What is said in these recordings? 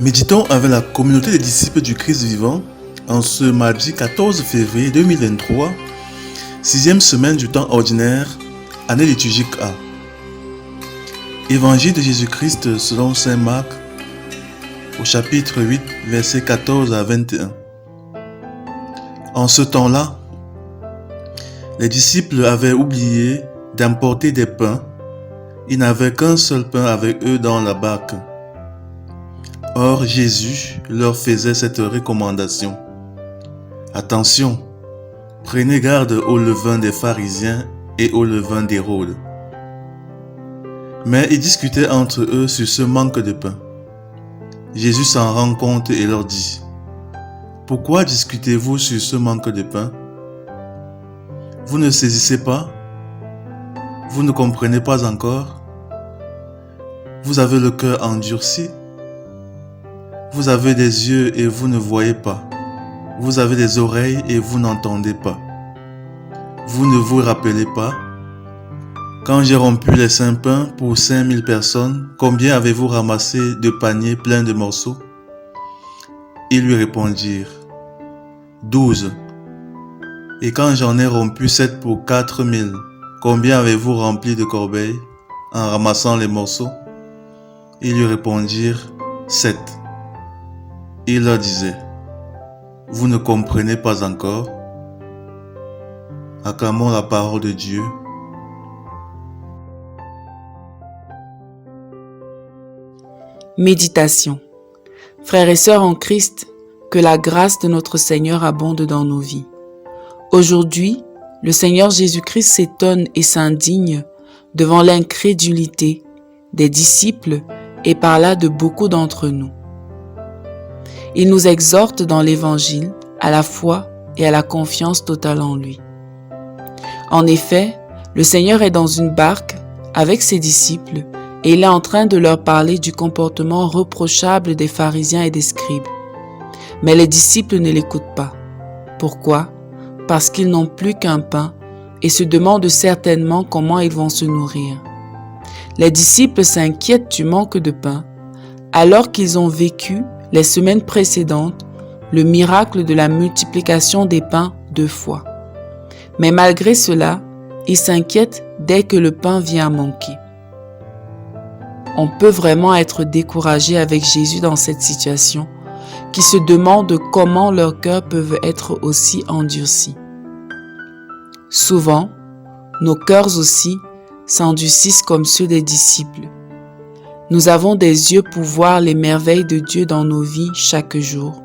Méditons avec la communauté des disciples du Christ vivant en ce mardi 14 février 2023, 6e semaine du temps ordinaire, année liturgique A. Évangile de Jésus-Christ selon saint Marc, au chapitre 8, versets 14 à 21. En ce temps-là, les disciples avaient oublié d'emporter des pains. Ils n'avaient qu'un seul pain avec eux dans la barque. Or, Jésus leur faisait cette recommandation. Attention, prenez garde au levain des pharisiens et au levain d'Hérode. Mais ils discutaient entre eux sur ce manque de pain. Jésus s'en rend compte et leur dit: Pourquoi discutez-vous sur ce manque de pain? Vous ne saisissez pas? Vous ne comprenez pas encore? Vous avez le cœur endurci? Vous avez des yeux et vous ne voyez pas. Vous avez des oreilles et vous n'entendez pas. Vous ne vous rappelez pas? Quand j'ai rompu les 5 pains pour 5000 personnes, combien avez-vous ramassé de paniers pleins de morceaux? Ils lui répondirent: 12. Et quand j'en ai rompu 7 pour 4000, combien avez-vous rempli de corbeilles en ramassant les morceaux? Ils lui répondirent: 7. Il leur disait: Vous ne comprenez pas encore? Acclamons la parole de Dieu. Méditation. Frères et sœurs en Christ, que la grâce de notre Seigneur abonde dans nos vies. Aujourd'hui, le Seigneur Jésus-Christ s'étonne et s'indigne devant l'incrédulité des disciples et par là de beaucoup d'entre nous. Il nous exhorte dans l'Évangile à la foi et à la confiance totale en lui. En effet, le Seigneur est dans une barque avec ses disciples et il est en train de leur parler du comportement reprochable des pharisiens et des scribes. Mais les disciples ne l'écoutent pas. Pourquoi? Parce qu'ils n'ont plus qu'un pain et se demandent certainement comment ils vont se nourrir. Les disciples s'inquiètent du manque de pain alors qu'ils ont vécu les semaines précédentes le miracle de la multiplication des pains 2 fois. Mais malgré cela, ils s'inquiètent dès que le pain vient à manquer. On peut vraiment être découragé avec Jésus dans cette situation, qui se demande comment leurs cœurs peuvent être aussi endurcis. Souvent, nos cœurs aussi s'endurcissent comme ceux des disciples. Nous avons des yeux pour voir les merveilles de Dieu dans nos vies chaque jour.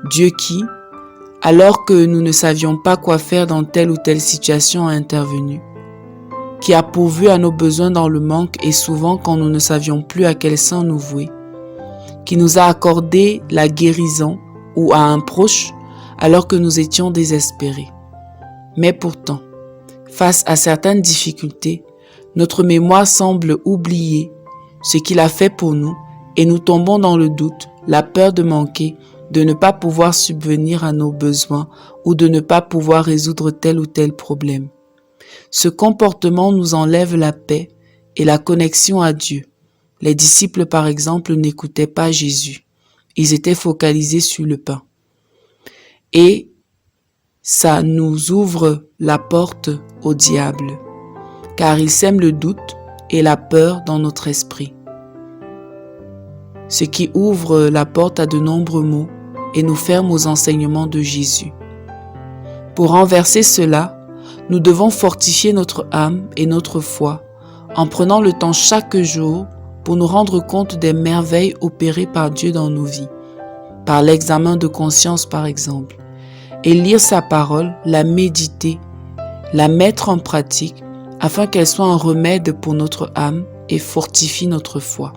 Dieu qui, alors que nous ne savions pas quoi faire dans telle ou telle situation, a intervenu, qui a pourvu à nos besoins dans le manque et souvent quand nous ne savions plus à quel sein nous vouer, qui nous a accordé la guérison ou à un proche alors que nous étions désespérés. Mais pourtant, face à certaines difficultés, notre mémoire semble oublier ce qu'il a fait pour nous et nous tombons dans le doute, la peur de manquer, de ne pas pouvoir subvenir à nos besoins ou de ne pas pouvoir résoudre tel ou tel problème. Ce comportement nous enlève la paix et la connexion à Dieu. Les disciples, par exemple, n'écoutaient pas Jésus. Ils étaient focalisés sur le pain. Et ça nous ouvre la porte au diable, car il sème le doute et la peur dans notre esprit. Ce qui ouvre la porte à de nombreux maux et nous ferme aux enseignements de Jésus. Pour renverser cela, nous devons fortifier notre âme et notre foi en prenant le temps chaque jour pour nous rendre compte des merveilles opérées par Dieu dans nos vies, par l'examen de conscience par exemple, et lire sa parole, la méditer, la mettre en pratique afin qu'elle soit un remède pour notre âme et fortifie notre foi.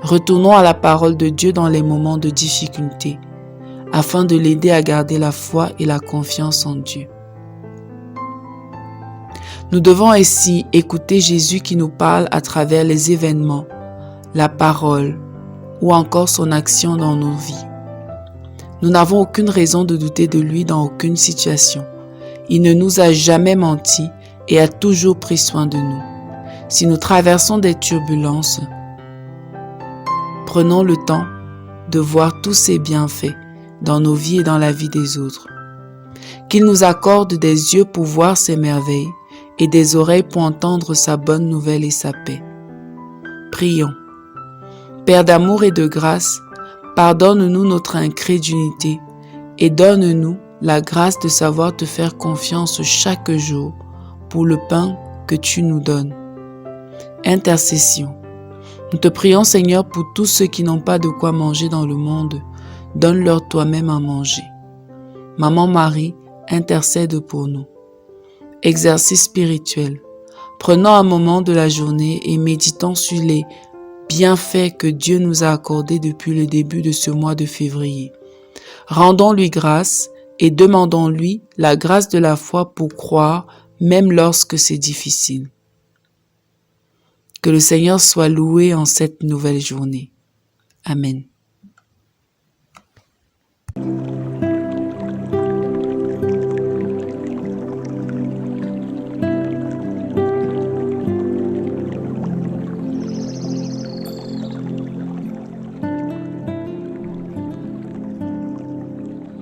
Retournons à la parole de Dieu dans les moments de difficulté, afin de l'aider à garder la foi et la confiance en Dieu. Nous devons ainsi écouter Jésus qui nous parle à travers les événements, la parole ou encore son action dans nos vies. Nous n'avons aucune raison de douter de lui dans aucune situation. Il ne nous a jamais menti et a toujours pris soin de nous. Si nous traversons des turbulences, prenons le temps de voir tous ses bienfaits dans nos vies et dans la vie des autres. Qu'il nous accorde des yeux pour voir ses merveilles et des oreilles pour entendre sa bonne nouvelle et sa paix. Prions. Père d'amour et de grâce, pardonne-nous notre incrédulité et donne-nous la grâce de savoir te faire confiance chaque jour pour le pain que tu nous donnes. Intercession. Nous te prions, Seigneur, pour tous ceux qui n'ont pas de quoi manger dans le monde. Donne-leur toi-même à manger. Maman Marie, intercède pour nous. Exercice spirituel. Prenons un moment de la journée et méditons sur les bienfaits que Dieu nous a accordés depuis le début de ce mois de février. Rendons-lui grâce et demandons-lui la grâce de la foi pour croire même lorsque c'est difficile. Que le Seigneur soit loué en cette nouvelle journée. Amen.